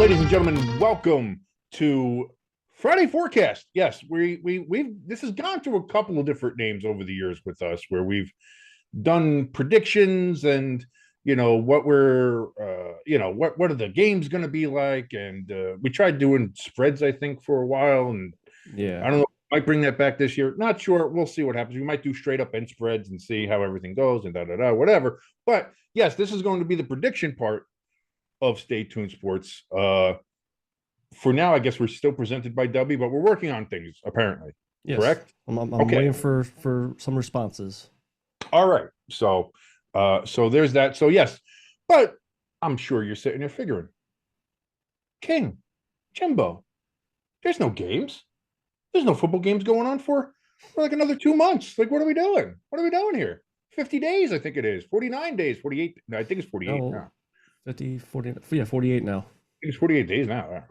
ladies and gentlemen, welcome to Friday Forecast. Yes, we've this has gone through a couple of different names over the years with us, where we've done predictions and what we're what are the games going to be like, and we tried doing spreads I think for a while, and Yeah. I don't know. Might bring that back this year. Not sure. We'll see what happens. We might do straight up end spreads and see how everything goes and whatever. But yes, this is going to be the prediction part of Stay Tuned Sports. For now, I guess we're still presented by W, but we're working on things apparently. Yes. Correct? I'm Okay. waiting for some responses. All right. So there's that. So yes, but I'm sure you're sitting there figuring, King, Jimbo, there's no games. There's no football games going on for like another 2 months. Like, what are we doing? What are we doing here? 50 days, I think it is. 49 days, 48. No, I think it's 48 No, now. 50, 40, yeah, 48 now. I think it's 48 days now.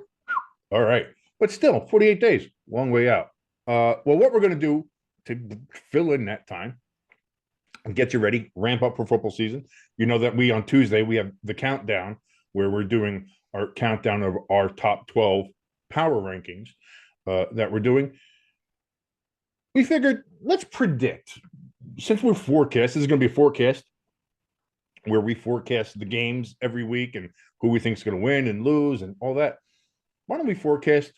All right. But still, 48 days, long way out. Well, what we're going to do to fill in that time and get you ready, ramp up for football season. You know that on Tuesday, we have the countdown where we're doing our countdown of our top 12 power rankings that we're doing. We figured, let's predict. Since we're forecast, this is going to be a forecast where we forecast the games every week and who we think is going to win and lose and all that. Why don't we forecast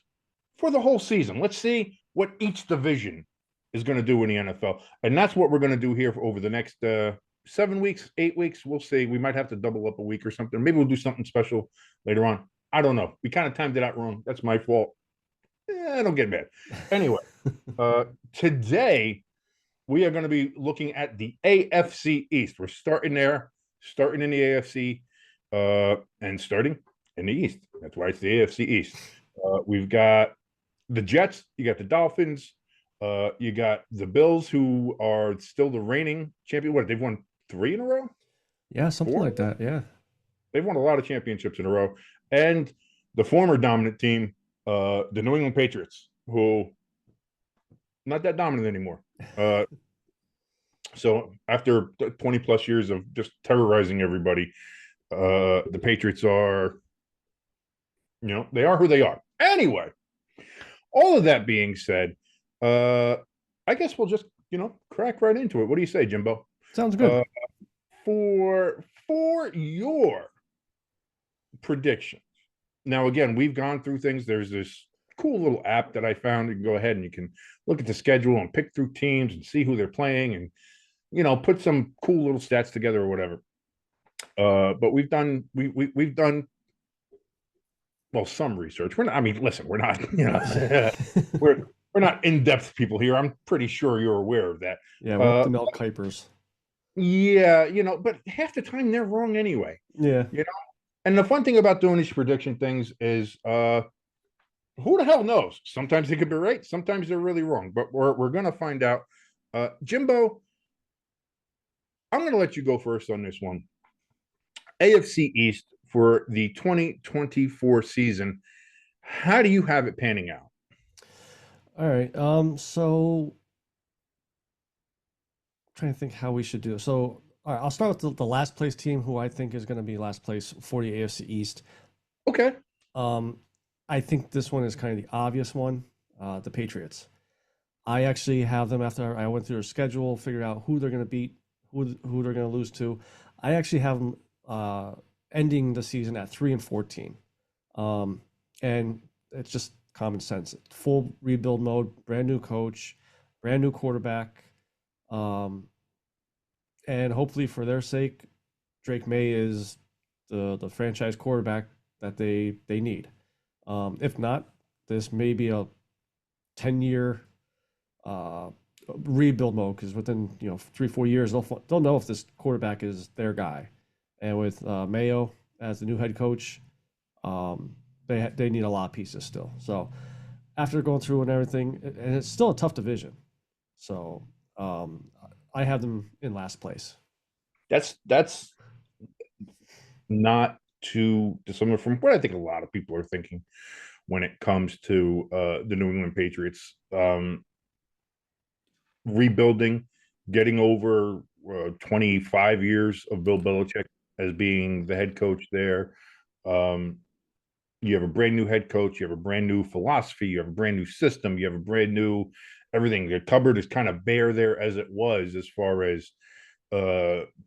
for the whole season? Let's see what each division is going to do in the NFL. And that's what we're going to do here over the next 7 weeks, 8 weeks. We'll see. We might have to double up a week or something. Maybe we'll do something special later on. I don't know. We kind of timed it out wrong. That's my fault. Don't get mad. Anyway, today we are going to be looking at the AFC East. We're starting there, starting in the AFC and starting in the East. That's why it's the AFC East. We've got the Jets. You got the Dolphins. You got the Bills, who are still the reigning champion. What, they've won 3 in a row? Yeah, something 4? like that. Yeah. They've won a lot of championships in a row. And the former dominant team, the New England Patriots, who not that dominant anymore. So after 20 plus years of just terrorizing everybody, the Patriots are, they are who they are. Anyway, all of that being said, I guess we'll just, crack right into it. What do you say, Jimbo? Sounds good. For your predictions. Now, again, we've gone through things. There's this cool little app that I found. You can go ahead and you can look at the schedule and pick through teams and see who they're playing and, put some cool little stats together or whatever. But we've done some research. We're not, I mean, listen, we're not, we're not in-depth people here. I'm pretty sure you're aware of that. Yeah, we're the Mel Kipers. Yeah, but half the time they're wrong anyway. Yeah. And the fun thing about doing these prediction things is who the hell knows? Sometimes they could be right, sometimes they're really wrong, but we're gonna find out. Jimbo, I'm gonna let you go first on this one. AFC East for the 2024 season. How do you have it panning out? All right. So I'm trying to think how we should do it. So, all right, I'll start with the last place team, who I think is going to be last place for the AFC East. Okay. I think this one is kind of the obvious one, the Patriots. I actually have them, after I went through their schedule, figured out who they're going to beat, who they're going to lose to. I actually have them ending the season at 3-14, and it's just common sense. Full rebuild mode, brand new coach, brand new quarterback, and hopefully for their sake, Drake May is the franchise quarterback that they need. If not, this may be a 10-year rebuild mode, because within 3-4 years they'll know if this quarterback is their guy. And with Mayo as the new head coach, they need a lot of pieces still. So after going through and everything, and it's still a tough division, so I have them in last place. That's not too dissimilar from what I think a lot of people are thinking when it comes to the New England Patriots. Rebuilding, getting over 25 years of Bill Belichick as being the head coach there. You have a brand new head coach. You have a brand new philosophy. You have a brand new system. You have a brand new everything. The cupboard is kind of bare there as it was, as far as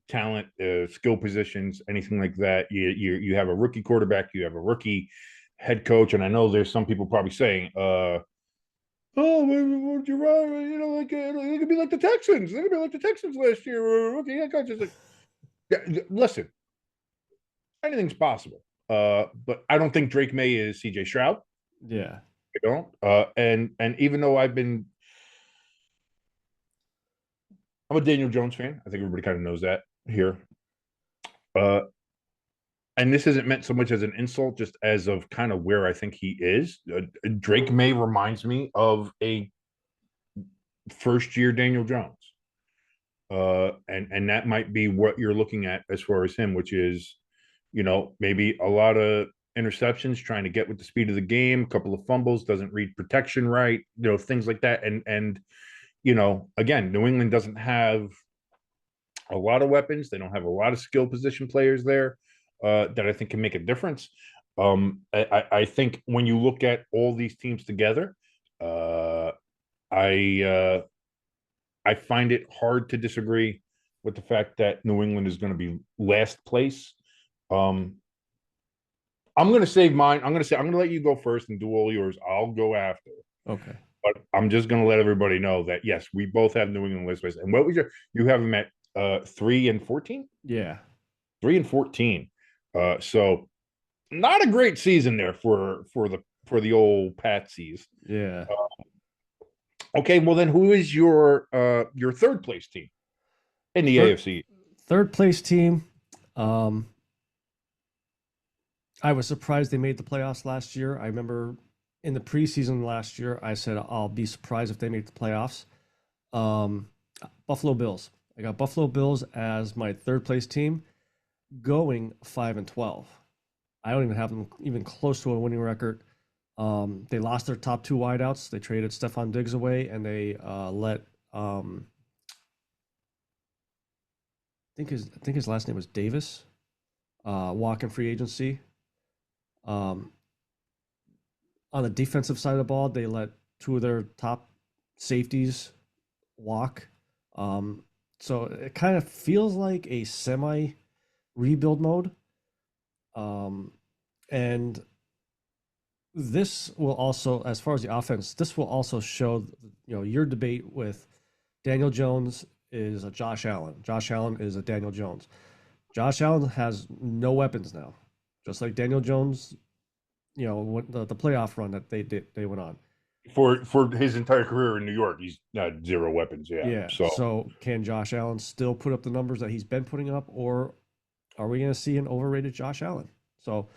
talent, skill positions, anything like that. You have a rookie quarterback. You have a rookie head coach. And I know there's some people probably saying, "Oh, would you rather, like it could be like the Texans? They could be like the Texans last year." Rookie head coach is like, yeah, listen, anything's possible. But I don't think Drake May is CJ Stroud. Yeah. I don't. And even though I'm a Daniel Jones fan. I think everybody kind of knows that here. Uh, and this isn't meant so much as an insult, just as of kind of where I think he is. Drake May reminds me of a first year Daniel Jones. And that might be what you're looking at as far as him, which is, maybe a lot of interceptions, trying to get with the speed of the game, a couple of fumbles, doesn't read protection right, things like that. And again, New England doesn't have a lot of weapons. They don't have a lot of skill position players there that I think can make a difference. I think when you look at all these teams together, I I find it hard to disagree with the fact that New England is going to be last place. Um, I'm going to save mine. I'm going to let you go first and do all yours. I'll go after. Okay. But I'm just going to let everybody know that yes, we both have New England last place. And what was you have them at 3-14? Yeah. 3-14. So not a great season there for the old Patsies. Yeah. Okay, well then, who is your third place team in the Third, AFC? third place team. I was surprised they made the playoffs last year. I remember in the preseason last year, I said I'll be surprised if they make the playoffs. Um, Buffalo Bills. I got Buffalo Bills as my third place team, going 5-12. I don't even have them even close to a winning record. They lost their top two wideouts. They traded Stephon Diggs away, and they let I think his last name was Davis walk in free agency. Um, on the defensive side of the ball, they let two of their top safeties walk. So it kind of feels like a semi rebuild mode. And this will also, as far as the offense, this will also show, your debate with Daniel Jones is a Josh Allen. Josh Allen is a Daniel Jones. Josh Allen has no weapons now, just like Daniel Jones. The playoff run that they went on. For his entire career in New York, he's not zero weapons. Yeah. Yeah. So So can Josh Allen still put up the numbers that he's been putting up, or are we going to see an overrated Josh Allen? So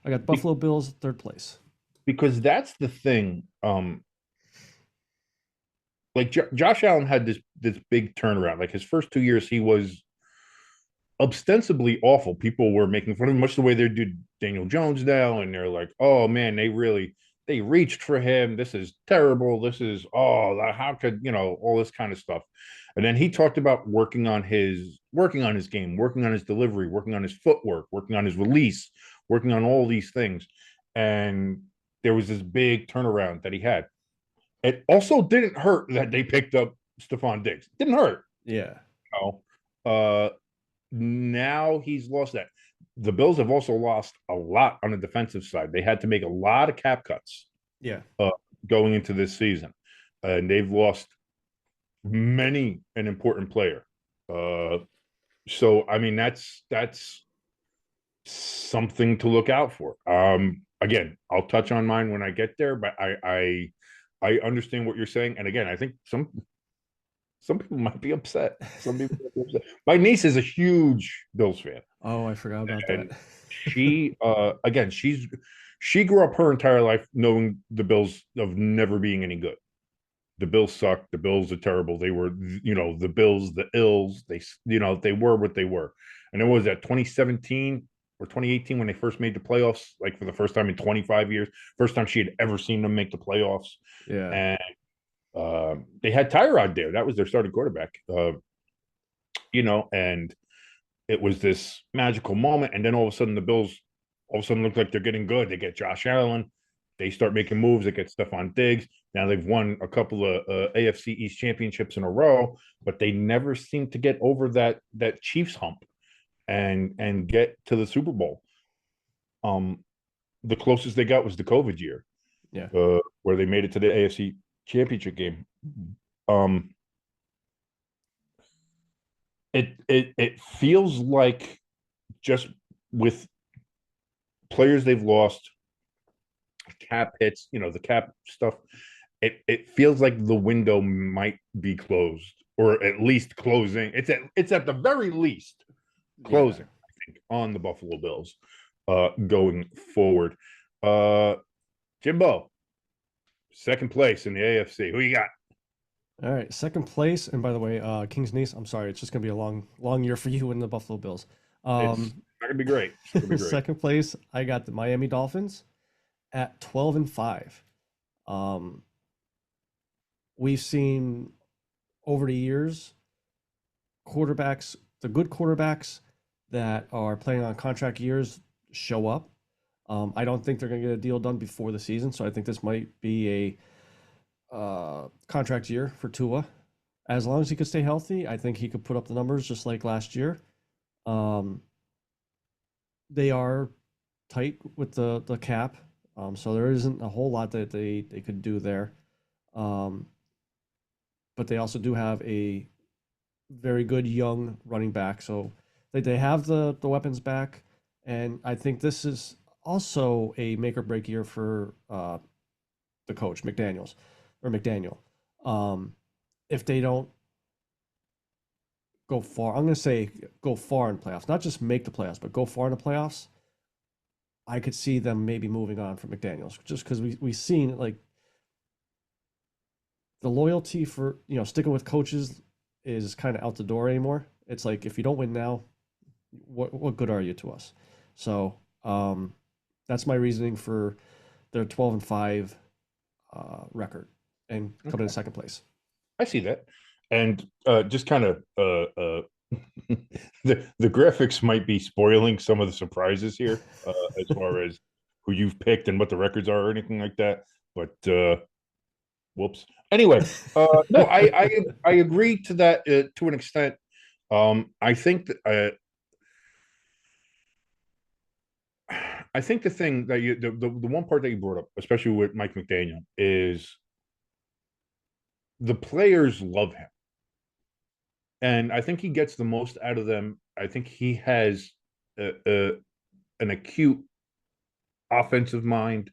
I got Buffalo Bills third place. because that's the thing. Like Josh Allen had this big turnaround. Like his first 2 years, he was ostensibly awful. People were making fun of him, much the way they do Daniel Jones now, and they're like, "Oh man, they reached for him. This is terrible. This is how could all this kind of stuff." And then he talked about working on his game, working on his delivery, working on his footwork, working on his release, working on all these things. And there was this big turnaround that he had. It also didn't hurt that they picked up Stephon Diggs. Didn't hurt. Yeah. You Now he's lost that. The Bills have also lost a lot on the defensive side. They had to make a lot of cap cuts Yeah. going into this season, and they've lost many an important player. So I mean that's something to look out for. Again, I'll touch on mine when I get there, but I understand what you're saying, and again, I think some people might be upset. Some people might be upset. My niece is a huge Bills fan. Oh, I forgot about And that. again, she grew up her entire life knowing the Bills of never being any good. The Bills suck. The Bills are terrible. They were, the Bills, the ills. They were what they were. And it was that 2017 or 2018 when they first made the playoffs, like for the first time in 25 years, first time she had ever seen them make the playoffs. Yeah. And they had Tyrod there. That was their starting quarterback. And it was this magical moment. And then all of a sudden the Bills all of a sudden look like they're getting good. They get Josh Allen. They start making moves. They get Stephon Diggs. Now they've won a couple of AFC East championships in a row, but they never seem to get over that Chiefs hump and get to the Super Bowl. The closest they got was the COVID year, Yeah. where they made it to the AFC championship game. Um, it feels like just with players they've lost, cap hits, the cap stuff. It feels like the window might be closed, or at least closing. It's at the very least closing, I think, on the Buffalo Bills going forward. Jimbo, second place in the AFC. Who you got? All right, second place. And by the way, King's Niece, I'm sorry, it's just gonna be a long year for you in the Buffalo Bills. It's not gonna be great. It's gonna be great. Second place, I got the Miami Dolphins at 12-5. We've seen over the years quarterbacks, the good quarterbacks that are playing on contract years show up. I don't think they're going to get a deal done before the season, so I think this might be a contract year for Tua. As long as he could stay healthy, I think he could put up the numbers just like last year. They are tight with the cap, so there isn't a whole lot that they could do there. But they also do have a very good young running back, so they have the weapons back, and I think this is also a make or break year for the coach McDaniel. If they don't go far, I'm going to say go far in playoffs, not just make the playoffs, but go far in the playoffs. I could see them maybe moving on from McDaniels, just because we've seen like the loyalty for sticking with coaches is kind of out the door anymore. It's like if you don't win now, what good are you to us? So that's my reasoning for their 12-5 record and coming in second place. I see that, and just kind of the graphics might be spoiling some of the surprises here as far as who you've picked and what the records are or anything like that. But whoops. Anyway, no, I agree to that to an extent. I think that I think the thing that the one part that you brought up, especially with Mike McDaniel, is the players love him, and I think he gets the most out of them. I think he has an acute offensive mind.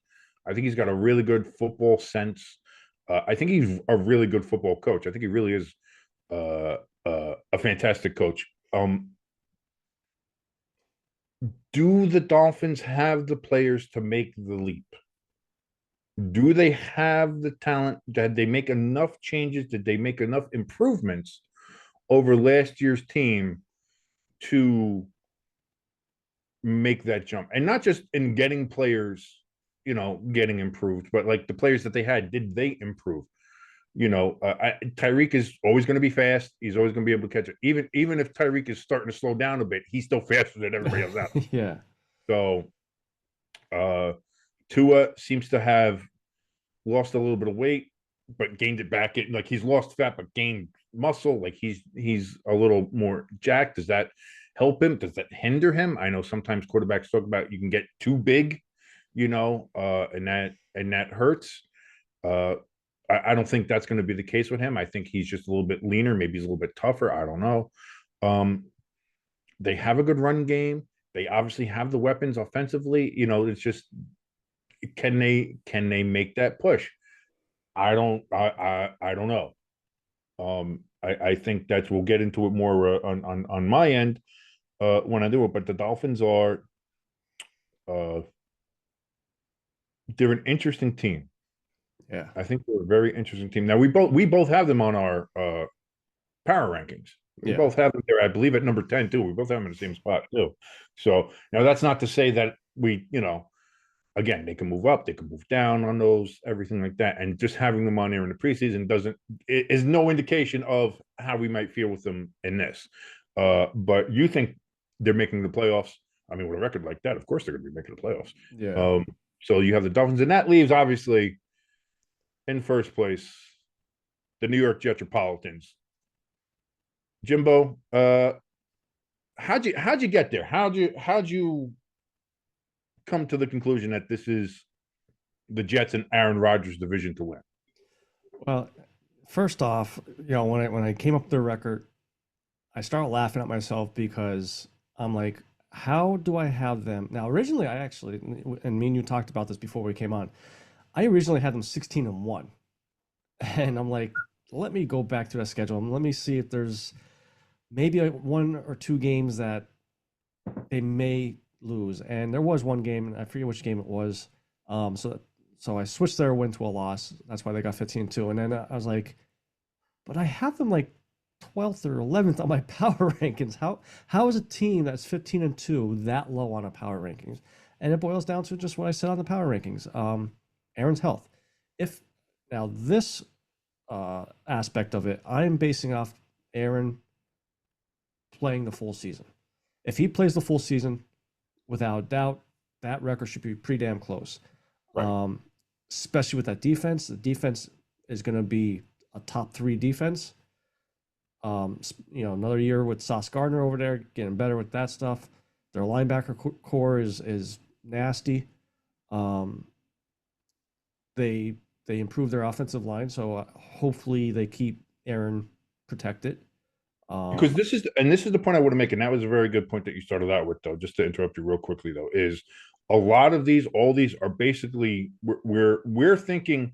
I think he's got a really good football sense. I think he's a really good football coach. I think he really is a fantastic coach. Do the Dolphins have the players to make the leap? Do they have the talent? Did they make enough changes? Did they make enough improvements over last year's team to make that jump? And not just in getting players, getting improved, but like the players that they had, did they improve? Tyreek is always going to be fast. He's always going to be able to catch it. Even if Tyreek is starting to slow down a bit, he's still faster than everybody else out. Yeah. So Tua seems to have lost a little bit of weight, but gained it back. Like he's lost fat, but gained muscle. Like he's a little more jacked. Does that help him? Does that hinder him? I know sometimes quarterbacks talk about you can get too big, and that hurts. I don't think that's going to be the case with him. I think he's just a little bit leaner. Maybe he's a little bit tougher. I don't know. They have a good run game. They obviously have the weapons offensively. It's just can they make that push? I don't know. I think we'll get into it more on my end when I do it. But the Dolphins are they're an interesting team. Yeah. I think they're a very interesting team. Now we both have them on our power rankings. We both have them there, I believe, at number 10 too. We both have them in the same spot too. So now that's not to say that we, again, they can move up, they can move down on those, everything like that. And just having them on there in the preseason is no indication of how we might feel with them in this. But you think they're making the playoffs? I mean, with a record like that, of course they're going to be making the playoffs. Yeah. So you have the Dolphins, and that leaves obviously in first place the New York Jetropolitans. Jimbo, how'd you get there? How'd you come to the conclusion that this is the Jets and Aaron Rodgers division to win? Well, first off, when I came up with the record, I started laughing at myself because I'm like, how do I have them? Now, originally, I actually, and me and you talked about this before we came on. I originally had them 16-1, and I'm like, let me go back to that schedule and let me see if there's maybe one or two games that they may lose. And there was one game, and I forget which game it was. So I switched their win to a loss. That's why they got 15-2. And then I was like, but I have them like 12th or 11th on my power rankings. How is a team that's 15-2 that low on a power rankings? And it boils down to just what I said on the power rankings. Aaron's health. If now this aspect of it, I'm basing off Aaron playing the full season. If he plays the full season, without doubt, that record should be pretty damn close. Right. Especially with that defense. The defense is going to be a top 3 defense. Another year with Sauce Gardner over there, getting better with that stuff. Their linebacker core is nasty. They improve their offensive line, so hopefully they keep Aaron protected. Because this is the point I want to make, and that was a very good point that you started out with, though. Just to interrupt you real quickly, though, is a lot of all these are basically we're thinking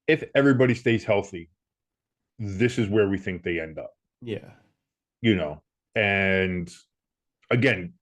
if everybody stays healthy, this is where we think they end up. Yeah. And again,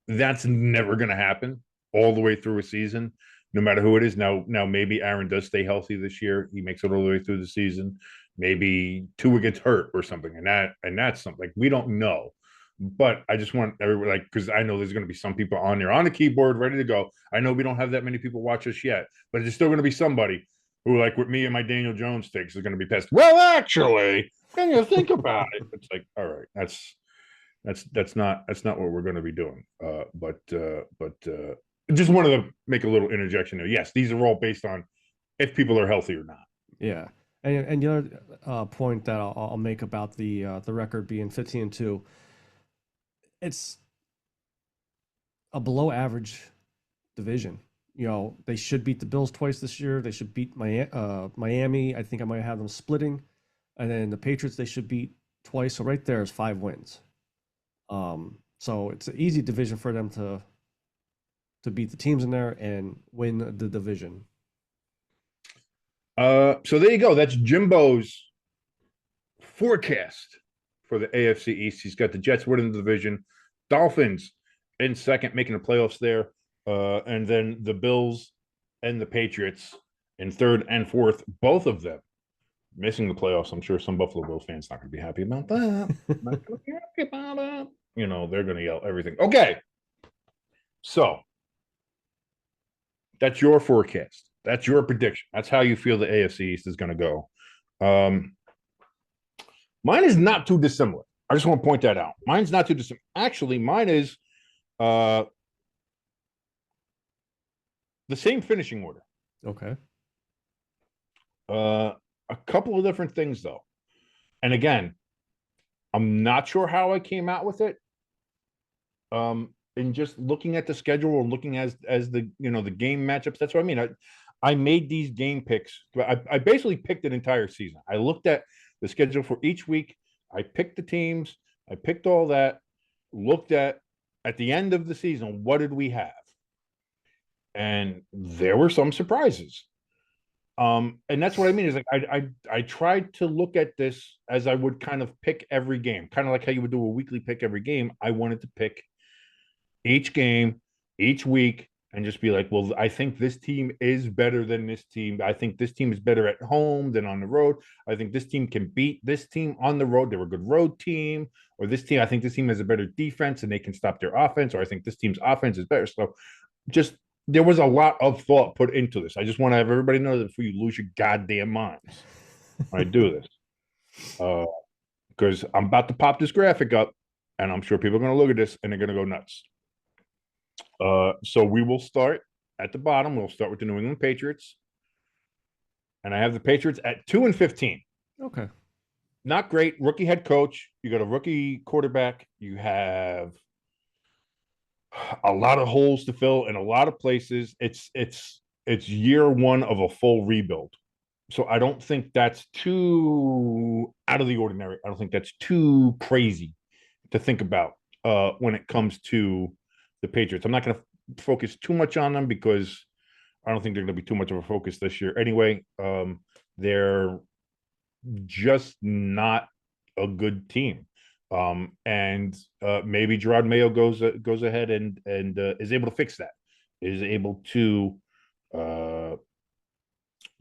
that's never going to happen all the way through a season, no matter who it is. Now maybe Aaron does stay healthy this year. He makes it all the way through the season. Maybe Tua gets hurt or something, and that's something like we don't know. But I just want everybody, because I know there's going to be some people on there on the keyboard ready to go. I know we don't have that many people watch us yet, but there's still going to be somebody who, like with me and my Daniel Jones takes, is going to be pissed. Well, actually, when you think about it, it's like, all right, that's not what we're going to be doing. But just wanted to make a little interjection there. Yes, these are all based on if people are healthy or not. Yeah. And the other point that I'll make about the record being 15-2, it's a below average division. They should beat the Bills twice this year. They should beat Miami. I think I might have them splitting, and then the Patriots they should beat twice. So right there is 5 wins. So it's an easy division for them to beat the teams in there and win the division. So there you go. That's Jimbo's forecast for the AFC East. He's got the Jets winning the division, Dolphins in second, making the playoffs there, and then the Bills and the Patriots in third and fourth, both of them missing the playoffs. I'm sure some Buffalo Bills fans not going to be happy about that. Not going to be happy about it. They're going to yell everything. Okay, so that's your forecast. That's your prediction. That's how you feel the AFC East is going to go. Mine is not too dissimilar. I just want to point that out. Mine's not too dissimilar. Actually, mine is the same finishing order. Okay. A couple of different things, though. And again, I'm not sure how I came out with it. And just looking at the schedule and looking as the the game matchups. That's what I mean. I made these game picks. I basically picked an entire season. I looked at the schedule for each week. I picked the teams. I picked all that. Looked at the end of the season, what did we have? And there were some surprises. And that's what I mean is like I tried to look at this as I would kind of pick every game, kind of like how you would do a weekly pick every game. I wanted to pick each game, each week, and just be like, well, I think this team is better than this team. I think this team is better at home than on the road. I think this team can beat this team on the road. They're a good road team. Or this team, I think this team has a better defense and they can stop their offense. Or I think this team's offense is better. So just there was a lot of thought put into this. I just want to have everybody know that before you lose your goddamn minds, I do this. Because I'm about to pop this graphic up and I'm sure people are going to look at this and they're going to go nuts. So we will start at the bottom. We'll start with the New England Patriots, and I have the Patriots at 2-15. Okay. Not great. Rookie head coach. You got a rookie quarterback. You have a lot of holes to fill in a lot of places. It's year one of a full rebuild. So I don't think that's too out of the ordinary. I don't think that's too crazy to think about when it comes to the Patriots. I'm not going to focus too much on them because I don't think they're going to be too much of a focus this year. Anyway, they're just not a good team. And maybe Gerard Mayo goes ahead and is able to fix that. Is able to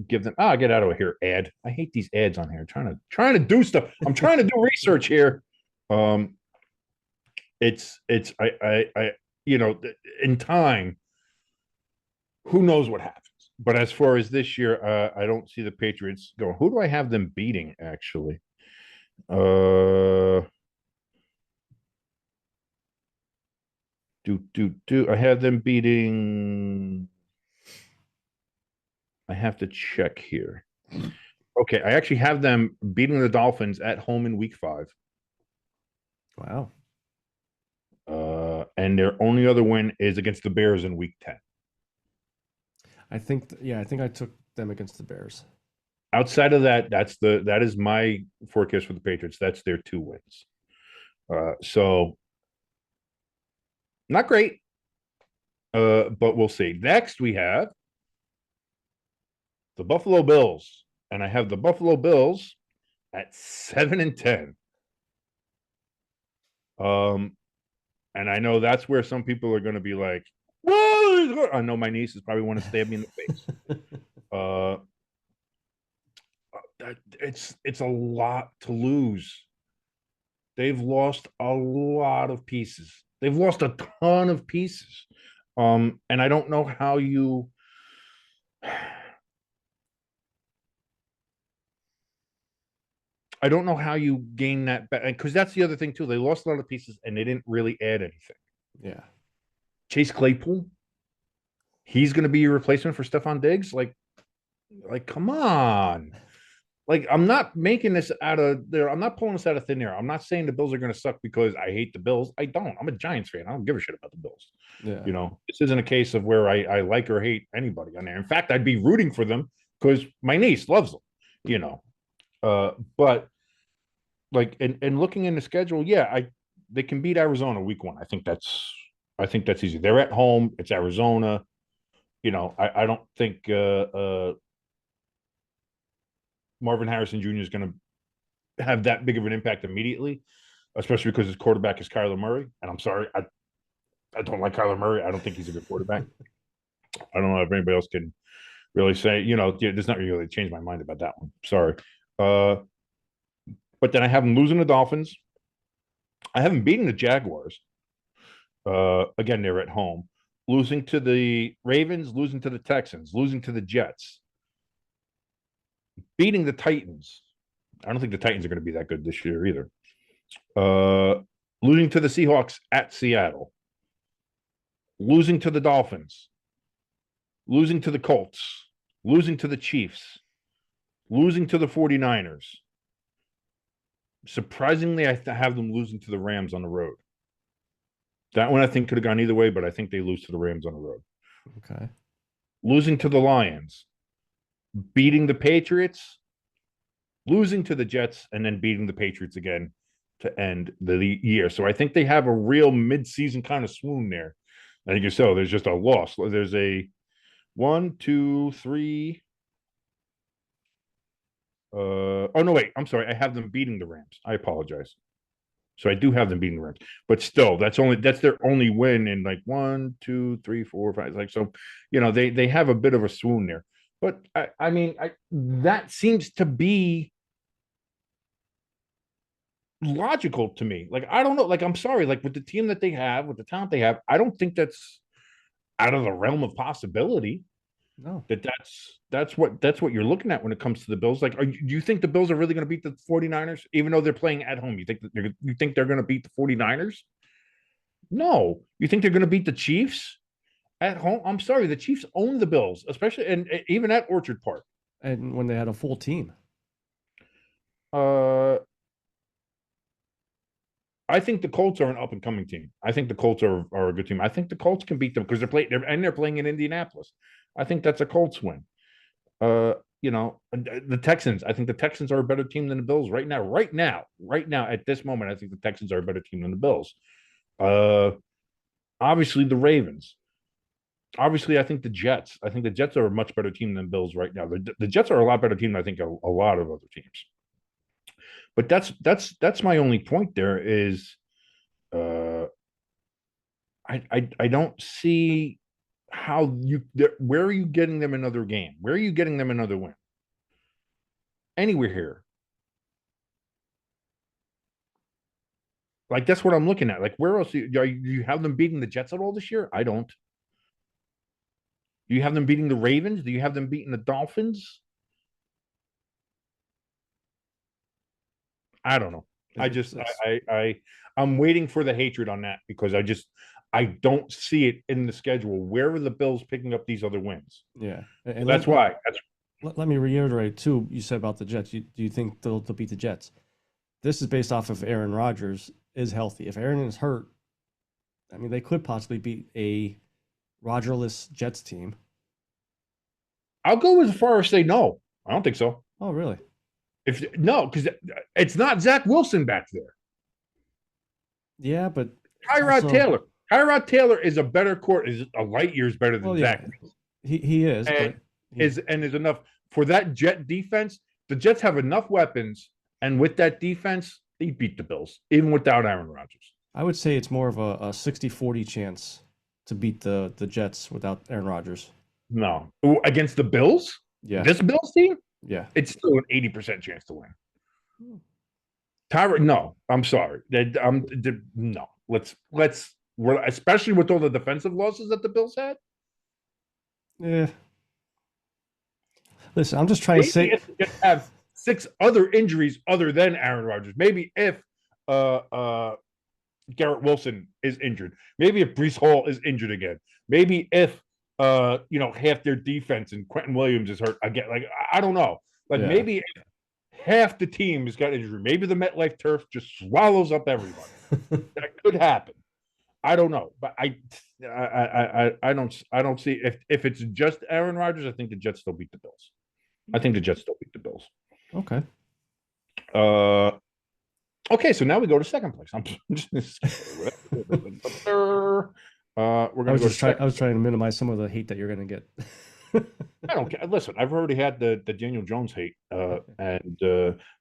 give them get out of here ad. I hate these ads on here. Trying to do stuff. I'm trying to do research here. It's I in time, who knows what happens. But as far as this year, I don't see the Patriots going. Who do I have them beating actually? I have them beating. I have to check here. Okay, I actually have them beating the Dolphins at home in Week 5. Wow. And their only other win is against the Bears in Week 10. I think I took them against the Bears. Outside of that, that is my forecast for the Patriots. That's their 2 wins. So not great. But we'll see. Next we have the Buffalo Bills. And I have the Buffalo Bills at 7-10. And I know that's where some people are going to be like, "Whoa!" I know my nieces probably want to stab me in the face. It's a lot to lose. They've lost a lot of pieces. They've lost a ton of pieces. And I don't know how you. I don't know how you gain that back, because that's the other thing too. They lost a lot of pieces and they didn't really add anything. Yeah. Chase Claypool, he's going to be your replacement for Stephon Diggs. Like, come on. Like, I'm not making this out of there. I'm not pulling this out of thin air. I'm not saying the Bills are going to suck because I hate the Bills. I don't. I'm a Giants fan. I don't give a shit about the Bills. Yeah. This isn't a case of where I like or hate anybody on there. In fact, I'd be rooting for them because my niece loves them. But like, and looking in the schedule, they can beat Arizona Week 1. I think that's easy. They're at home. It's Arizona. I don't think Marvin Harrison Jr. is going to have that big of an impact immediately, especially because his quarterback is Kyler Murray. And I'm sorry, I don't like Kyler Murray. I don't think he's a good quarterback. I don't know if anybody else can really say, there's not really changed my mind about that one. Sorry. But then I have them losing the Dolphins. I have them beating the Jaguars. Again, they're at home. Losing to the Ravens, losing to the Texans, losing to the Jets. Beating the Titans. I don't think the Titans are going to be that good this year either. Losing to the Seahawks at Seattle. Losing to the Dolphins. Losing to the Colts. Losing to the Chiefs. Losing to the 49ers. Surprisingly, I have them losing to the Rams on the road. That one I think could have gone either way, but I think they lose to the Rams on the road. Okay. Losing to the Lions. Beating the Patriots. Losing to the Jets, and then beating the Patriots again to end the year. So I think they have a real mid-season kind of swoon there. I think so. There's just a loss. There's a 1, 2, 3. Oh no, wait. I'm sorry. I have them beating the Rams. I apologize. So I do have them beating the Rams, but still, that's their only win in like 1, 2, 3, 4, 5. Like, so, they have a bit of a swoon there. But I mean, that seems to be logical to me. Like, I don't know. Like, I'm sorry. Like, with the team that they have, with the talent they have, I don't think that's out of the realm of possibility. No. That's what you're looking at when it comes to the Bills. Like, do you think the Bills are really going to beat the 49ers, even though they're playing at home? You think they're going to beat the 49ers? No. You think they're going to beat the Chiefs at home? I'm sorry, the Chiefs own the Bills, especially and even at Orchard Park. And when they had a full team. Uh, I think the Colts are an up and coming team. I think the Colts are a good team. I think the Colts can beat them because they're playing in Indianapolis. I think that's a Colts win. Uh, the Texans. I think the Texans are a better team than the Bills right now. Right now, at this moment, I think the Texans are a better team than the Bills. Uh, Obviously the Ravens. Obviously, I think the Jets. I think the Jets are a much better team than Bills right now. The Jets are a lot better team than I think a lot of other teams. But that's my only point. There is, uh, I don't see how where are you getting them another game? Where are you getting them another win? Anywhere here. Like that's what I'm looking at. Like where else you have them beating the Jets at all this year? I don't. Do you have them beating the Ravens? Do you have them beating the Dolphins? I don't know. I just It's I'm waiting for the hatred on that because I don't see it in the schedule. Where are the Bills picking up these other wins? yeah. So that's why. Let me reiterate too. You said about the Jets. Do you think they'll beat the Jets? This is based off of Aaron Rodgers is healthy. If Aaron is hurt, I mean, they could possibly beat a Rodgerless Jets team. I'll go as far as say no. I don't think so. Oh, really? If no, because it's not Zach Wilson back there. Yeah, but Tyrod also, Taylor. Tyrod Taylor is a better court, is a light years better than well, yeah, Zach Wilson. he is, And but he's is enough for that Jet defense. The Jets have enough weapons, and with that defense, they beat the Bills, even without Aaron Rodgers. I would say it's more of a 60-40 chance to beat the Jets without Aaron Rodgers. No. Against the Bills, Yeah, this Bills team, yeah. it's still an 80% chance to win. Tyrod, no, I'm sorry. No. Especially with all the defensive losses that the Bills had. Yeah. Listen, I'm just trying to Maybe say, if they just have 6 other injuries other than Aaron Rodgers. Maybe if uh uh Garrett Wilson is injured. Maybe if Brees Hall is injured again. Maybe if half their defense and Quentin Williams is hurt again. Like I don't know. Like yeah. maybe half the team has got injured. Maybe the MetLife turf just swallows up everybody. That could happen. I don't know, but I don't see if it's just Aaron Rodgers. I think the Jets still beat the Bills. I think the Jets still beat the Bills. Okay. Uh, okay, so now we go to second place. I'm just we're gonna go to I was trying to minimize some of the hate that you're gonna get. I don't care. Listen, I've already had the Daniel Jones hate. And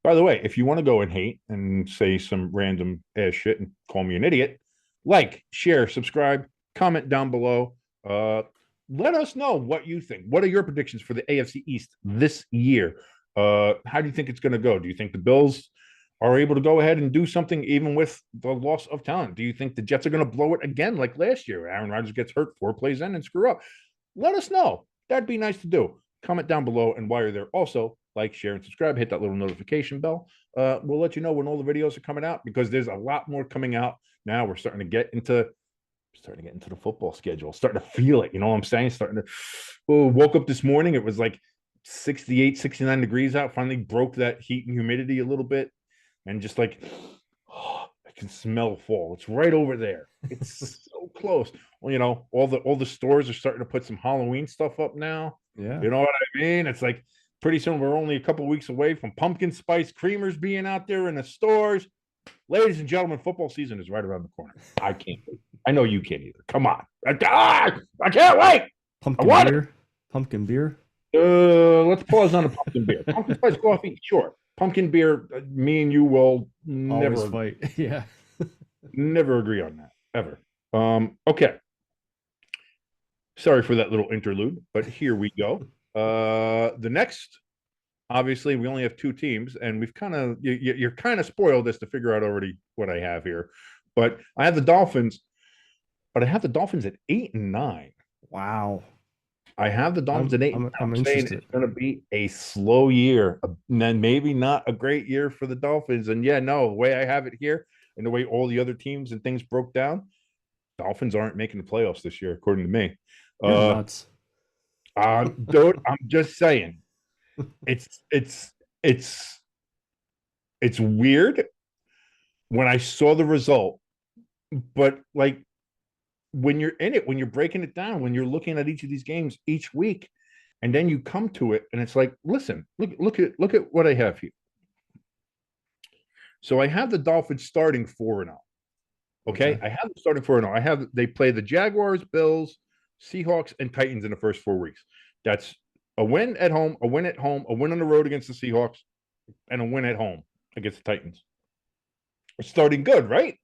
by the way, if you want to go and hate and say some random ass shit and call me an idiot, like, share, subscribe, comment down below. Let us know what you think. What are your predictions for the AFC East this year? How do you think it's going to go? Do you think the Bills are able to go ahead and do something even with the loss of talent? Do you think the Jets are going to blow it again like last year? Aaron Rodgers gets hurt 4 plays in and screw up. Let us know. That'd be nice to do. Comment down below, and while you're there, also like, share, and subscribe. Hit that little notification bell. We'll let you know when all the videos are coming out because there's a lot more coming out now. We're starting to get into the football schedule. Starting to feel it. You know what I'm saying? Woke up this morning. It was like 68, 69 degrees out. Finally broke that heat and humidity a little bit, and just like, I can smell fall. It's right over there. It's so close. Well, all the stores are starting to put some Halloween stuff up now. Yeah. You know what I mean? It's like pretty soon we're only a couple weeks away from pumpkin spice creamers being out there in the stores. Ladies and gentlemen, football season is right around the corner. I can't wait. I know you can't either. Come on. I can't wait. Pumpkin beer. Pumpkin beer. Let's pause on the pumpkin beer. Pumpkin spice coffee, sure. Pumpkin beer, me and you will Always never fight. Yeah. never agree on that ever. Okay. Sorry for that little interlude, but here we go. The next, obviously, we only have 2 teams, and we've you're kind of spoiled as to figure out already what I have here. But I have the Dolphins, but I have the Dolphins at 8-9. Wow. I have the Dolphins at 8. I'm I'm saying interested. it's going to be a slow year, and then maybe not a great year for the Dolphins. And yeah, no, the way I have it here, and the way all the other teams and things broke down, Dolphins aren't making the playoffs this year, according to me. You're Uh, nuts. dude, I'm just saying, it's it's it's it's weird when I saw the result, but like when you're in it, when you're breaking it down, when you're looking at each of these games each week, and then you come to it, and it's like, listen, look at what I have here. So I have the Dolphins starting 4-0. Okay, Okay. I have them starting 4-0. I have they play the Jaguars, Bills, Seahawks, and Titans in the first 4 weeks. That's a win at home, a win at home, a win on the road against the Seahawks, and a win at home against the Titans. We're starting good, right?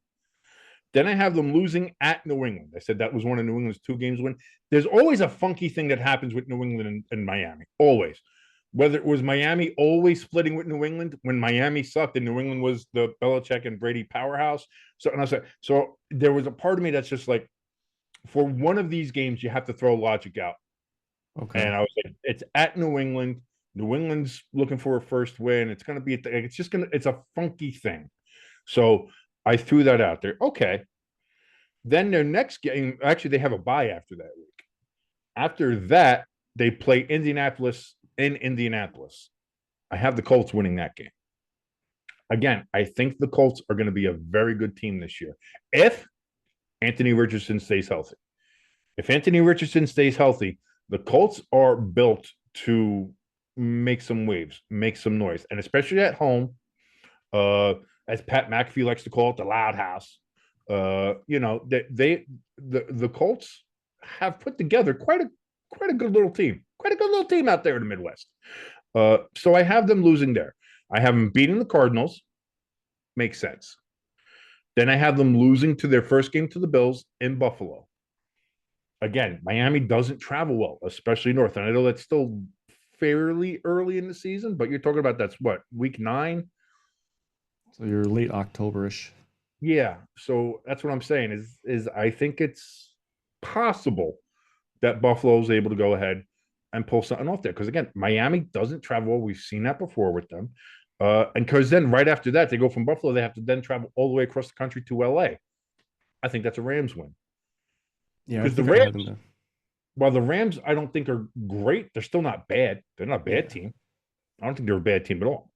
Then I have them losing at New England. I said that was one of New England's 2 games win. There's always a funky thing that happens with New England and Miami. Always. Whether it was Miami always splitting with New England when Miami sucked and New England was the Belichick and Brady powerhouse. So, and I said, so there was a part of me that's just like, for one of these games, you have to throw logic out. Okay. And I was like, it's at New England. New England's looking for a first win. It's going to be, it's just going to, it's a funky thing. So I threw that out there. Okay. Then their next game, actually, they have a bye after that week. After that, they play Indianapolis in Indianapolis. I have the Colts winning that game. Again, I think the Colts are going to be a very good team this year if Anthony Richardson stays healthy. If Anthony Richardson stays healthy, the Colts are built to make some waves, make some noise, and especially at home, as Pat McAfee likes to call it, the loud house. The Colts have put together quite a good little team, out there in the Midwest. So I have them losing there. I have them beating the Cardinals. Makes sense. Then I have them losing to their first game to the Bills in Buffalo. Again, Miami doesn't travel well, especially north. And I know that's still fairly early in the season, but you're talking about that's what, week 9? So you're late October-ish. Yeah. So that's what I'm saying is I think it's possible that Buffalo is able to go ahead and pull something off there. Because again, Miami doesn't travel. We've seen that before with them. And because then right after that, they go from Buffalo, they have to then travel all the way across the country to LA. I think that's a Rams win. Yeah, I Because the think I had them Rams, there. while the Rams I don't think are great, they're still not bad. They're not a bad Yeah. team. I don't think they're a bad team at all.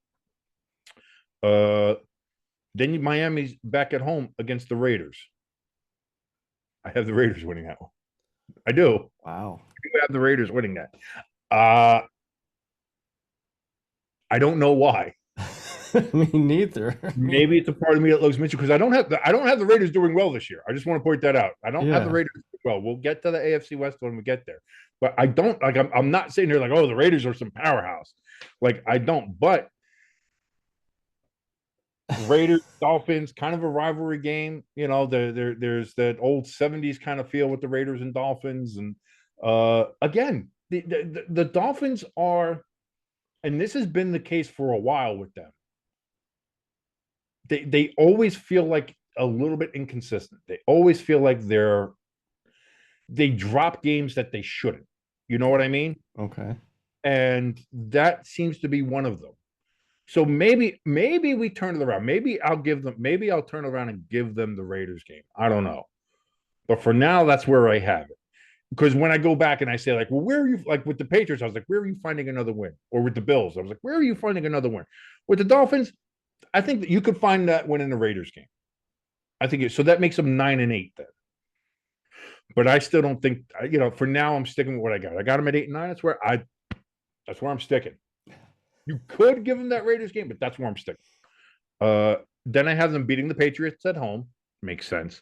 Then Miami's back at home against the Raiders. I have the Raiders winning that one. I do. Wow. I have the Raiders winning that. Uh, I don't know why. Me neither. Maybe it's a part of me that loves Mitchell because I don't have the Raiders doing well this year. I just want to point that out. I don't have the Yeah. Raiders doing well. We'll get to the AFC West when we get there, but I don't like. I'm not sitting here like, oh, the Raiders are some powerhouse. Like I don't. But Raiders Dolphins, kind of a rivalry game. There's that old '70s kind of feel with the Raiders and Dolphins, and again, the Dolphins are, and this has been the case for a while with them. They always feel like a little bit inconsistent. They always feel like they drop games that they shouldn't. You know what I mean? Okay. And that seems to be one of them. So maybe we turn it around. Maybe I'll turn around and give them the Raiders game. I don't know. But for now, that's where I have it. Because when I go back and I say, like, well, where are you, like with the Patriots, I was like, where are you finding another win? Or with the Bills, I was like, where are you finding another win? With the Dolphins, I think that you could find that win in the Raiders game. I think so that makes them 9-8 then. But I still don't think, for now, I'm sticking with what I got. I got them at 8-9. That's where I'm sticking. You could give them that Raiders game, but that's where I'm sticking. Then I have them beating the Patriots at home. Makes sense.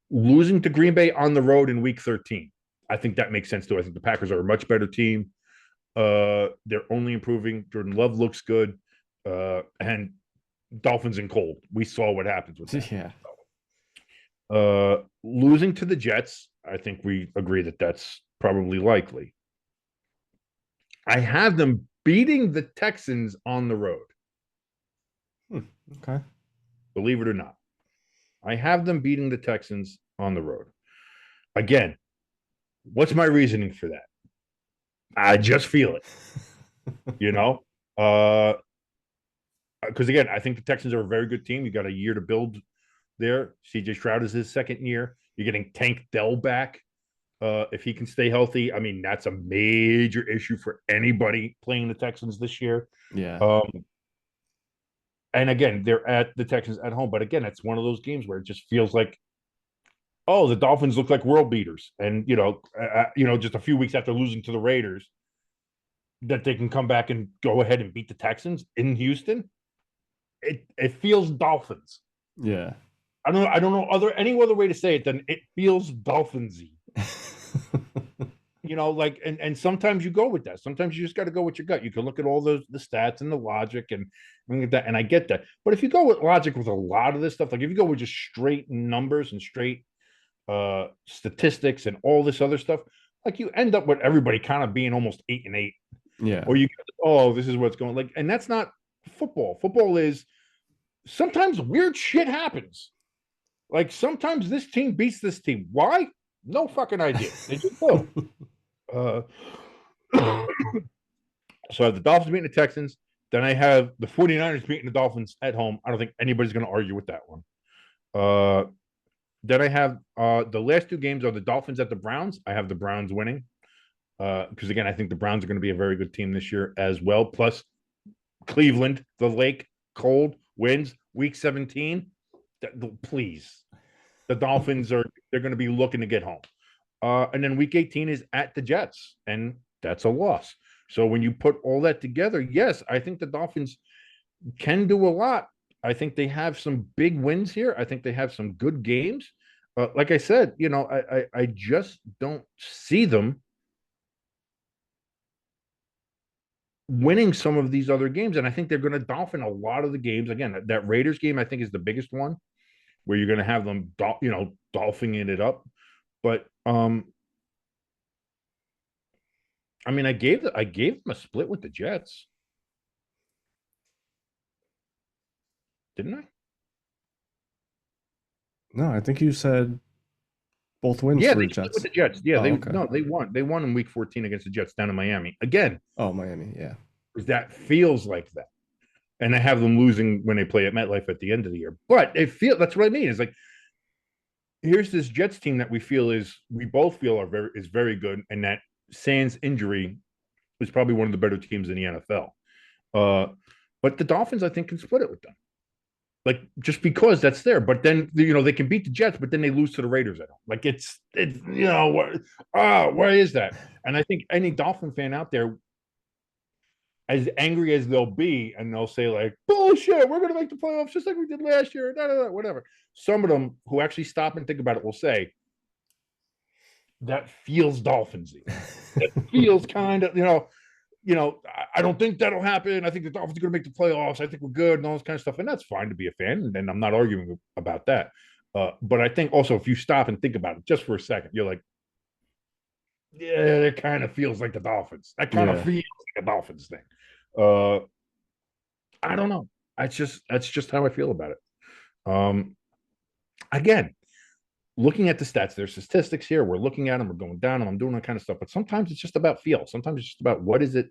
Losing to Green Bay on the road in week 13. I think that makes sense too. I think the Packers are a much better team. They're only improving. Jordan Love looks good. And Dolphins in cold. We saw what happens with that. Yeah. Losing to the Jets, I think we agree that that's probably likely. I have them beating the Texans on the road. Okay. Believe it or not. I have them beating the Texans on the road. Again, what's my reasoning for that? I just feel it, you know. Because again, I think the Texans are a very good team. You got a year to build there. CJ Stroud is his second year. You're getting Tank Dell back. If he can stay healthy, I mean, that's a major issue for anybody playing the Texans this year. Yeah. And again, they're at the Texans at home, but again, it's one of those games where it just feels like, oh, the Dolphins look like world beaters, and just a few weeks after losing to the Raiders, that they can come back and go ahead and beat the Texans in Houston. It feels Dolphins. Yeah. I don't know any other way to say it than it feels Dolphinsy. Like, and sometimes you go with that. Sometimes you just got to go with your gut. You can look at all the stats and the logic and that, and I get that. But if you go with logic with a lot of this stuff, like if you go with just straight numbers and straight statistics and all this other stuff, like you end up with everybody kind of being almost 8-8. Yeah. Or this is what's going, like, and that's not football. Football is sometimes weird shit happens. Like sometimes this team beats this team. Why? No fucking idea. They just will. So I have the Dolphins beating the Texans. Then I have the 49ers beating the Dolphins at home. I don't think anybody's going to argue with that one. Then I have the last two games are the Dolphins at the Browns. I have the Browns winning. Because again, I think the Browns are going to be a very good team this year as well. Plus Cleveland, the lake, cold, wins, week 17. Please. The Dolphins they're going to be looking to get home. And then week 18 is at the Jets, and that's a loss. So when you put all that together, yes, I think the Dolphins can do a lot. I think they have some big wins here. I think they have some good games. Like I said, I just don't see them winning some of these other games. And I think they're going to Dolphin a lot of the games. Again, that Raiders game, I think, is the biggest one where you're going to have them, Dolphining it up. But I mean, I gave them a split with the Jets, didn't I? No, I think you said both wins Yeah, for they the split with Jets. the Jets. Yeah, Oh, okay. they won. They won in week 14 against the Jets down in Miami. Again, Oh, Miami. Yeah. that feels like that. And I have them losing when they play at MetLife at the end of the year. But that's what I mean. It's like, here's this Jets team that we both feel is very good, and that sans injury is probably one of the better teams in the NFL. But the Dolphins, I think, can split it with them. Like, just because that's there, but then they can beat the Jets, but then they lose to the Raiders at home. Like it's why is that? And I think any Dolphin fan out there, as angry as they'll be, and they'll say like, bullshit, we're gonna make the playoffs just like we did last year, whatever. Some of them who actually stop and think about it will say that feels Dolphinsy. It feels kind of, I don't think that'll happen. I think the Dolphins are going to make the playoffs. I think we're good and all this kind of stuff. And that's fine to be a fan. And I'm not arguing about that. But I think also if you stop and think about it just for a second, you're like, yeah, it kind of feels like the Dolphins. That kind of feels like a Dolphins thing. I don't know. That's just how I feel about it. Again, looking at the stats, there's statistics here. We're looking at them. We're going down them. I'm doing that kind of stuff. But sometimes it's just about feel. Sometimes it's just about what does it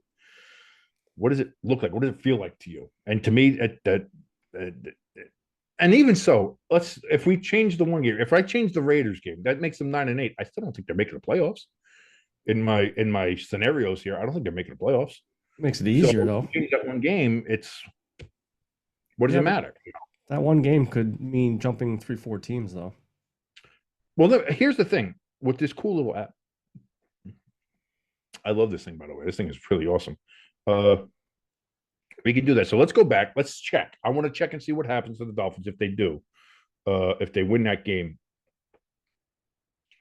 look like? What does it feel like to you? And to me, and even so, if we change the one game, if I change the Raiders game, that makes them 9-8. I still don't think they're making the playoffs. In my scenarios here, I don't think they're making the playoffs. Makes it easier though. Change that one game, what does it matter? That one game could mean jumping 3-4 teams though. Well, here's the thing with this cool little app. I love this thing, by the way. This thing is really awesome. We can do that. So let's go back. Let's check. I want to check and see what happens to the Dolphins if they do. If they win that game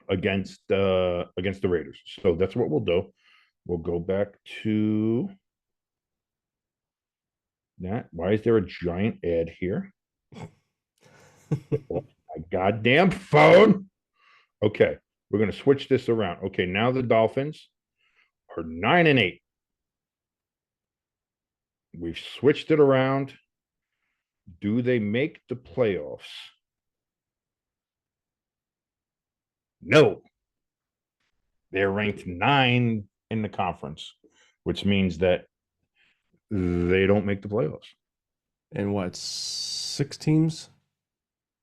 against the Raiders. So that's what we'll do. We'll go back to that. Why is there a giant ad here? Oh, my goddamn phone. Okay, we're going to switch this around. Okay, now the Dolphins are 9-8. We've switched it around. Do they make the playoffs? No. They're ranked 9-8. in the conference, which means that they don't make the playoffs. And what, 6 teams?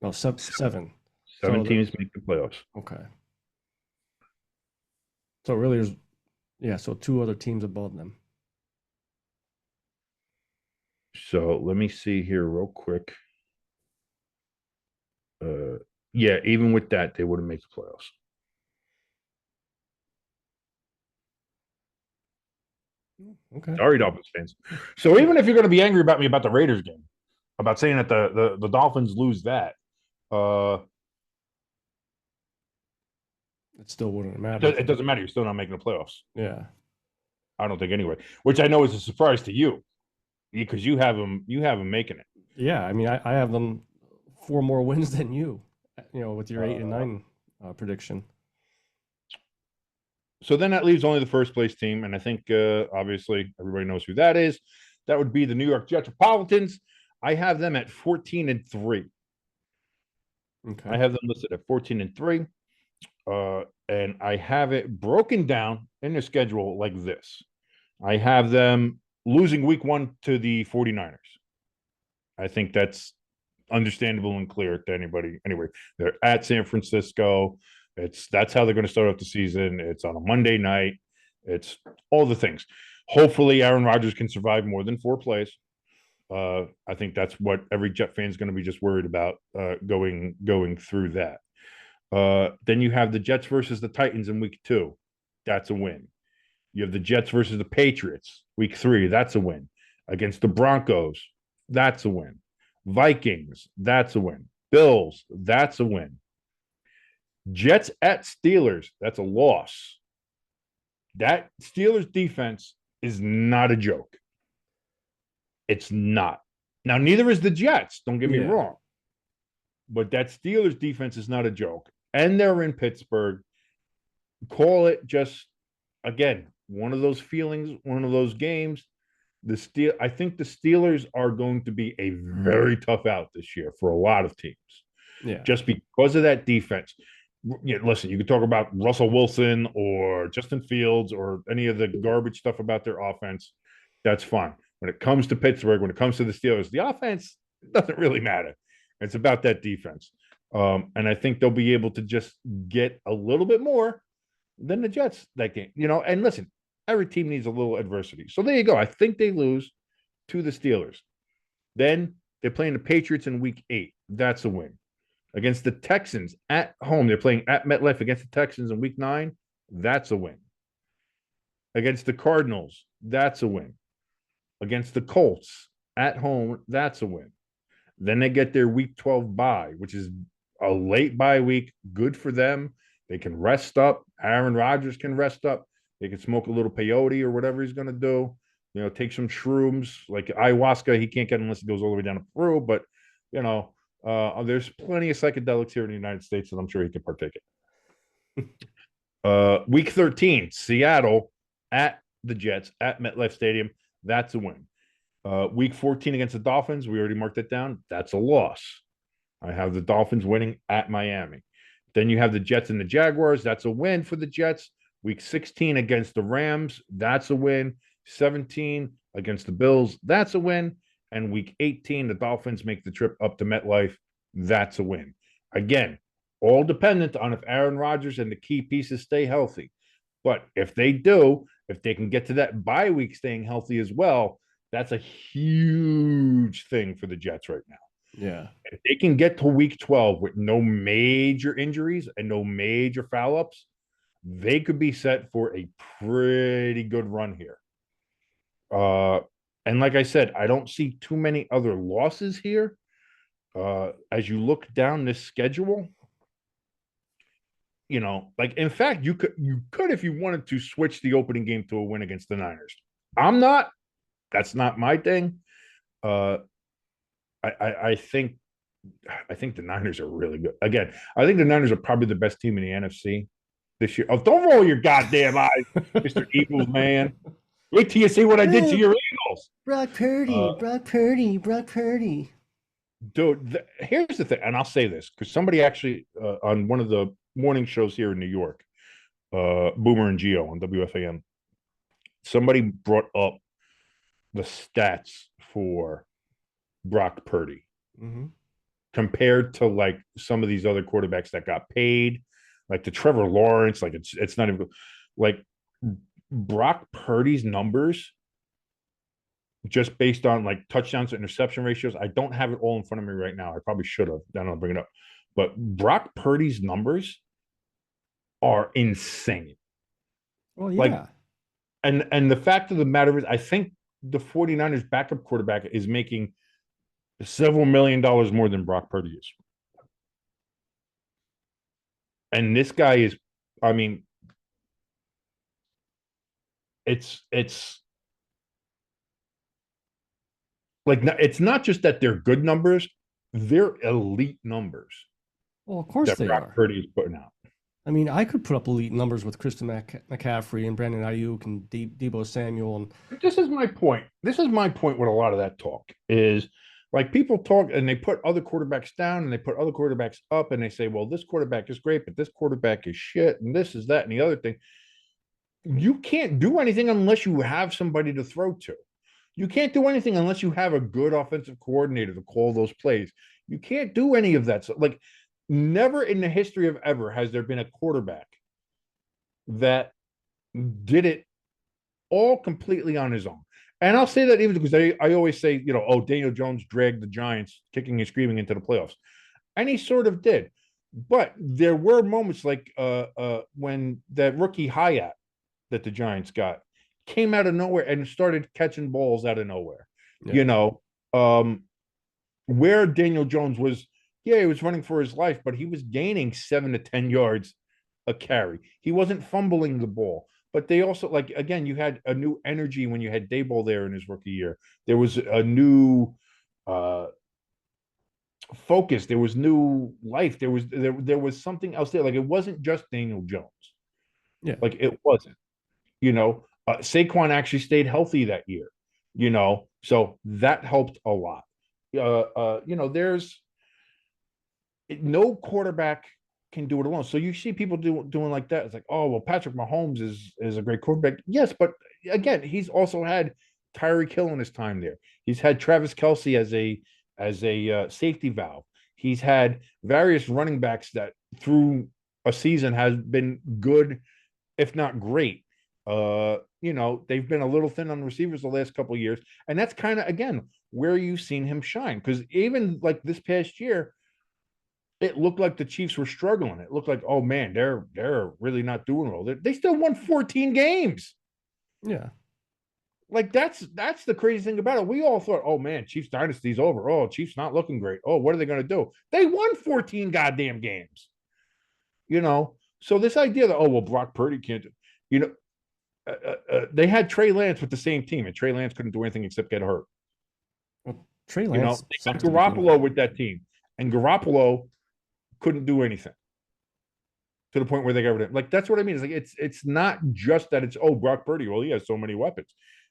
No, seven. Seven So teams make the playoffs. okay. So really, so 2 other teams above them. So let me see here real quick. Yeah, even with that, they wouldn't make the playoffs. Okay. Sorry, Dolphins fans. So even if you're going to be angry about me about the Raiders game, about saying that the Dolphins lose that, It still wouldn't matter. it doesn't matter. You're still not making the playoffs. Yeah. I don't think anyway. Which I know is a surprise to you because you have them making it. Yeah. I mean, I have them 4 more wins than you. With your 8 and 9 prediction. So then that leaves only the first place team, and I think obviously everybody knows who that is. That would be the New York Jetropolitans. I have them at 14-3. Okay. I have them listed at 14-3. And I have it broken down in the schedule like this. I have them losing week 1 to the 49ers. I think that's understandable and clear to anybody. Anyway, they're at San Francisco. That's how they're going to start off the season. It's on a Monday night. It's all the things. Hopefully, Aaron Rodgers can survive more than 4 plays. I think that's what every Jet fan is going to be just worried about going through that. Then you have the Jets versus the Titans in week 2. That's a win. You have the Jets versus the Patriots, week 3. That's a win. Against the Broncos, that's a win. Vikings, that's a win. Bills, that's a win. Jets at Steelers, that's a loss. That Steelers defense is not a joke. It's not. Now, neither is the Jets, don't get me wrong. But that Steelers defense is not a joke. And they're in Pittsburgh. Call it just, again, one of those feelings, one of those games. I think the Steelers are going to be a very tough out this year for a lot of teams. Yeah. Just because of that defense. Listen, you can talk about Russell Wilson or Justin Fields or any of the garbage stuff about their offense. That's fine. When it comes to Pittsburgh, when it comes to the Steelers, the offense doesn't really matter. It's about that defense. And I think they'll be able to just get a little bit more than the Jets that game. And listen, every team needs a little adversity. So there you go. I think they lose to the Steelers. Then they're playing the Patriots in week 8. That's a win. Against the Texans at home, they're playing at MetLife against the Texans in week 9. That's a win. Against the Cardinals, that's a win. Against the Colts at home, that's a win. Then they get their week 12 bye, which is a late bye week. Good for them. They can rest up. Aaron Rodgers can rest up. They can smoke a little peyote or whatever he's going to do. Take some shrooms like ayahuasca. He can't get unless he goes all the way down to Peru. But, there's plenty of psychedelics here in the United States that I'm sure he can partake in. Week 13, Seattle at the Jets at MetLife Stadium. That's a win. Week 14 against the Dolphins, we already marked it down. That's a loss. I have the Dolphins winning at Miami. Then you have the Jets and the Jaguars. That's a win for the Jets. Week 16 against the Rams. That's a win. 17 against the Bills. That's a win. And week 18, the Dolphins make the trip up to MetLife. That's a win. Again, all dependent on if Aaron Rodgers and the key pieces stay healthy. But if they do, if they can get to that bye week staying healthy as well, that's a huge thing for the Jets right now. Yeah. If they can get to week 12 with no major injuries and no major foul ups, they could be set for a pretty good run here. And like I said, I don't see too many other losses here. As you look down this schedule, in fact, you could if you wanted to switch the opening game to a win against the Niners. That's not my thing. I think the Niners are really good. Again, I think the Niners are probably the best team in the NFC this year. Oh, don't roll your goddamn eyes, Mr. Eagles, man. Wait till you see what I did to your Eagles. Brock Purdy. Dude, here's the thing, and I'll say this because somebody actually on one of the morning shows here in New York, Boomer and Geo on WFAN, somebody brought up the stats for Brock Purdy Hmm. compared to like some of these other quarterbacks that got paid, like the Trevor Lawrence. Like it's not even like Brock Purdy's numbers just based on like touchdowns to interception ratios. I don't have it all in front of me right now. I probably should have. Then I'll bring it up. But Brock Purdy's numbers are insane. Well, Like, yeah. and the fact of the matter is, I think the 49ers backup quarterback is making several $1 million more than Brock Purdy is. And this guy is, I mean, it's like it's not just that they're good numbers, they're elite numbers Well, of course that they Brock are. Purdy is putting out. I mean, I could put up elite numbers with Christian McCaffrey and Brandon Ayuk and Debo Samuel. And This is my point. This is my point with a lot of that talk is like people talk and they put other quarterbacks down and they put other quarterbacks up and they say, well, this quarterback is great, but this quarterback is shit and this is that and the other thing. You can't do anything unless you have somebody to throw to. You can't do anything unless you have a good offensive coordinator to call those plays. You can't do any of that. So, like, never in the history of ever has there been a quarterback that did it all completely on his own. And I'll say that even because I always say, you know, oh, Daniel Jones dragged the Giants kicking and screaming into the playoffs. And he sort of did. But there were moments like when that rookie Hyatt that the Giants got came out of nowhere and started catching balls out of nowhere. yeah, You know, where Daniel Jones was, yeah, he was running for his life, but he was gaining 7 to 10 yards a carry. He wasn't fumbling the ball. But they also like again, you had a new energy when you had Dayball there in his rookie year. There was a new uh focus. There was new life. There was something else there. Like it wasn't just Daniel Jones. yeah. Like it wasn't. You know, Saquon actually stayed healthy that year. You know, so that helped a lot. You know, there's no quarterback can do it alone. So you see people doing like that. It's like, oh well, Patrick Mahomes is a great quarterback. Yes, but again, he's also had Tyreek Hill in his time there. He's had Travis Kelsey as a safety valve. He's had various running backs that through a season has been good, if not great. You know, they've been a little thin on receivers the last couple of years, and that's kind of again where you've seen him shine. Because even like this past year, it looked like the Chiefs were struggling. It looked like, oh man, they're really not doing well. They still won 14 games. Yeah. Like that's the crazy thing about it. We all thought, oh man, Chiefs dynasty's over. Oh, Chiefs not looking great. Oh, what are they going to do? They won 14 goddamn games. You know, so this idea that oh well, Brock Purdy can't, you know, they had Trey Lance with the same team, and Trey Lance couldn't do anything except get hurt. Well, Trey You know, Lance they got sucks to begin with. Garoppolo with that team, and Garoppolo couldn't do anything to the point where they got rid of him. Like that's what I mean. It's like it's not just that it's oh Brock Purdy. Well, he has so many weapons,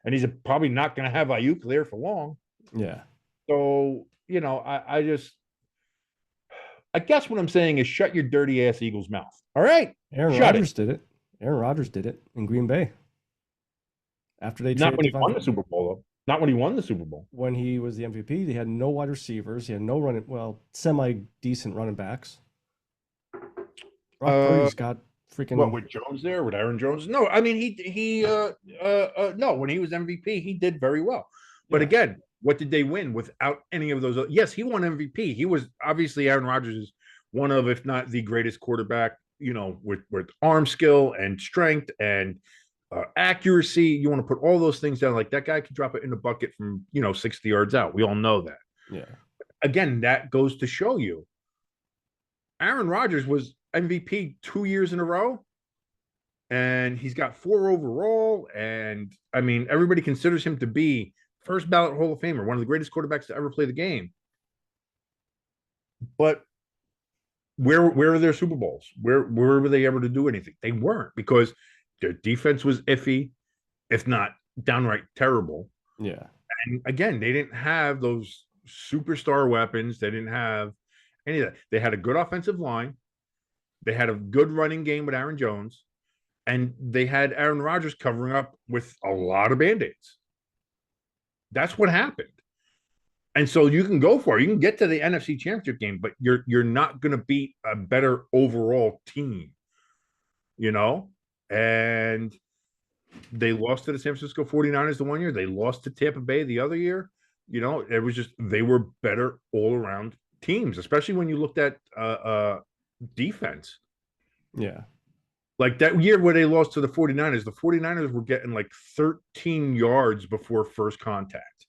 and he's probably not going to have Ayuk there for long. Yeah. So you know, I guess what I'm saying is shut your dirty ass Eagles mouth. All right, Aaron shut it. Rodgers did it. Aaron Rodgers did it in Green Bay after they Not traded when he won Devontae. the Super Bowl though. Not when he won the Super Bowl. When he was the MVP, they had no wide receivers. He had no running, well, semi decent running backs. Brock Uh, Purdy's got what freaking with Jones there with Aaron Jones? No, I mean he no when he was MVP he did very well. But yeah, again, what did they win without any of those? Yes, he won MVP. He was obviously Aaron Rodgers is one of, if not the greatest quarterback. You know, with arm skill and strength and accuracy. You want to put all those things down. Like that guy could drop it in the bucket from 60 yards out. We all know that. yeah, Again, that goes to show you Aaron Rodgers was MVP 2 years in a row, and he's got 4 overall. And I mean, everybody considers him to be first ballot Hall of Famer, one of the greatest quarterbacks to ever play the game. But where are their Super Bowls? Where were they ever to do anything? They weren't because their defense was iffy, if not downright terrible. yeah. And again, they didn't have those superstar weapons. They didn't have any of that. They had a good offensive line. They had a good running game with Aaron Jones. and they had Aaron Rodgers covering up with a lot of band-aids. That's what happened. And so you can go for it. You can get to the NFC Championship game, but you're not going to beat a better overall team, you know? And they lost to the San Francisco 49ers the one year. They lost to Tampa Bay the other year. You know, it was just they were better all around teams, especially when you looked at defense. Yeah. Like that year where they lost to the 49ers were getting like 13 yards before first contact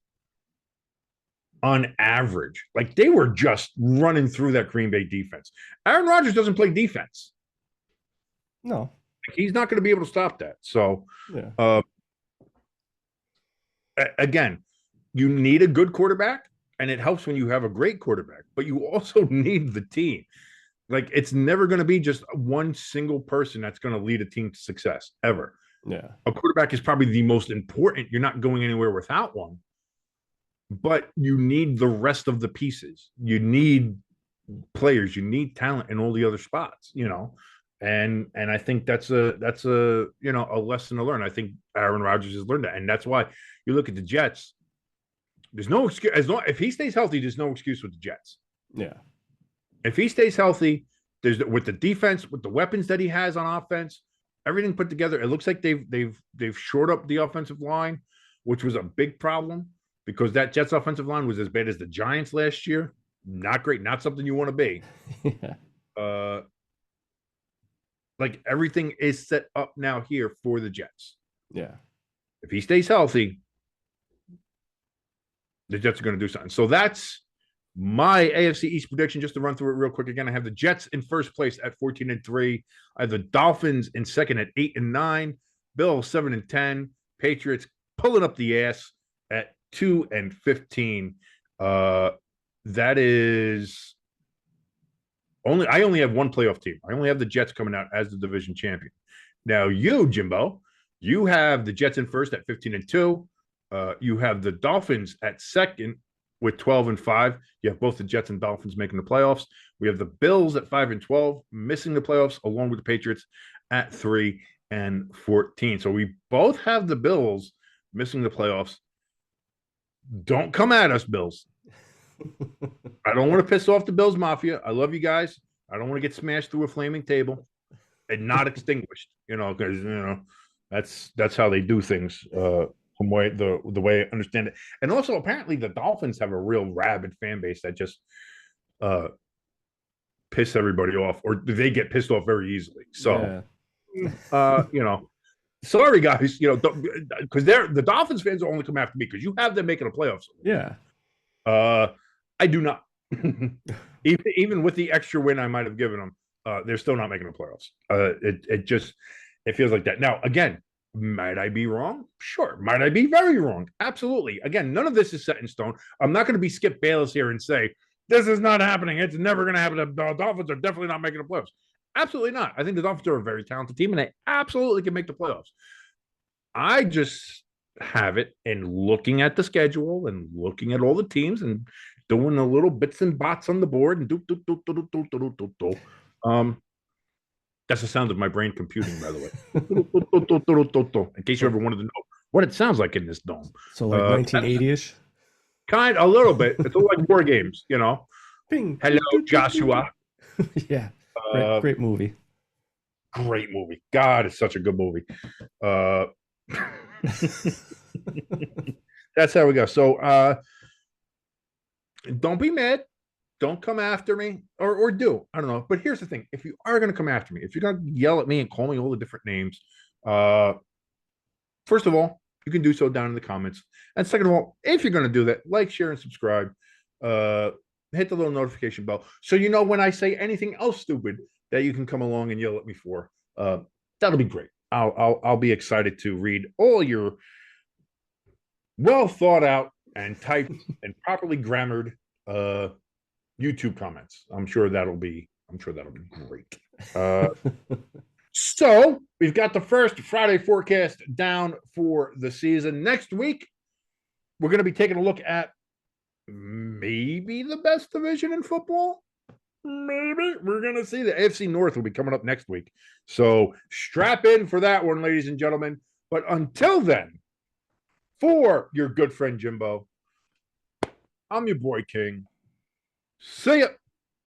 on average. Like they were just running through that Green Bay defense. Aaron Rodgers doesn't play defense. No. He's not going to be able to stop that. So, Yeah. Again, you need a good quarterback, and it helps when you have a great quarterback, but you also need the team. Like it's never going to be just one single person that's going to lead a team to success ever. Yeah. A quarterback is probably the most important. You're not going anywhere without one, but you need the rest of the pieces. You need players, you need talent in all the other spots, you know. And I think that's a you know a lesson to learn. I think Aaron Rodgers has learned that, and that's why you look at the Jets. There's no excuse as long if he stays healthy. There's no excuse with the Jets. Yeah. If he stays healthy, there's with the defense, with the weapons that he has on offense, everything put together. It looks like they've shored up the offensive line, which was a big problem because that Jets offensive line was as bad as the Giants last year. Not great, not something you want to be. Yeah. Like everything is set up now here for the Jets. Yeah. If he stays healthy, the Jets are going to do something. So that's my AFC East prediction. Just to run through it real quick again, I have the Jets in first place at 14-3. I have the Dolphins in second at 8-9. Bills 7-10. Patriots pulling up the ass at 2-15. That is I only have one playoff team. I only have the Jets coming out as the division champion. Now you, Jimbo, you have the Jets in first at 15-2. You have the Dolphins at second with 12-5. You have both the Jets and Dolphins making the playoffs. We have the Bills at 5-12, missing the playoffs, along with the Patriots at 3-14. So we both have the Bills missing the playoffs. Don't come at us, Bills. I don't want to piss off the Bills Mafia. I love you guys. I don't want to get smashed through a flaming table and not extinguished, you know, because you know that's how they do things. From the way I understand it, and also apparently the Dolphins have a real rabid fan base that just piss everybody off, or they get pissed off very easily. So, you know, sorry guys, you know, because the Dolphins fans will only come after me because you have them making a playoffs. Yeah. I do not. even with the extra win I might have given them, they're still not making the playoffs. It feels like that. Now, again, might I be wrong? Sure. Might I be very wrong? Absolutely. Again, none of this is set in stone. I'm not going to be Skip Bayless here and say, this is not happening. It's never going to happen. The Dolphins are definitely not making the playoffs. Absolutely not. I think the Dolphins are a very talented team, and they absolutely can make the playoffs. I just have it in looking at the schedule and looking at all the teams and doing the little bits and bots on the board and that's the sound of my brain computing, by the way. In case you ever wanted to know what it sounds like in this dome. So like 1980-ish? Kind a little bit. It's all like war games, you know. Bing. Hello, Joshua. Yeah. Great movie. Great movie. God, it's such a good movie. That's how we go. So don't be mad. Don't come after me, or do. I don't know. But here's the thing. If you are going to come after me, if you're going to yell at me and call me all the different names, first of all, you can do so down in the comments. And second of all, if you're going to do that, like, share, and subscribe. Hit the little notification bell so you know when I say anything else stupid that you can come along and yell at me for. That'll be great. I'll be excited to read all your well thought out and typed and properly grammared YouTube comments. I'm sure that'll be great. So we've got the first Friday forecast down for the season. Next week, we're going to be taking a look at maybe the best division in football. maybe we're going to see. The AFC North will be coming up next week. So strap in for that one, ladies and gentlemen. But until then, for your good friend Jimbo, I'm your boy King. See ya.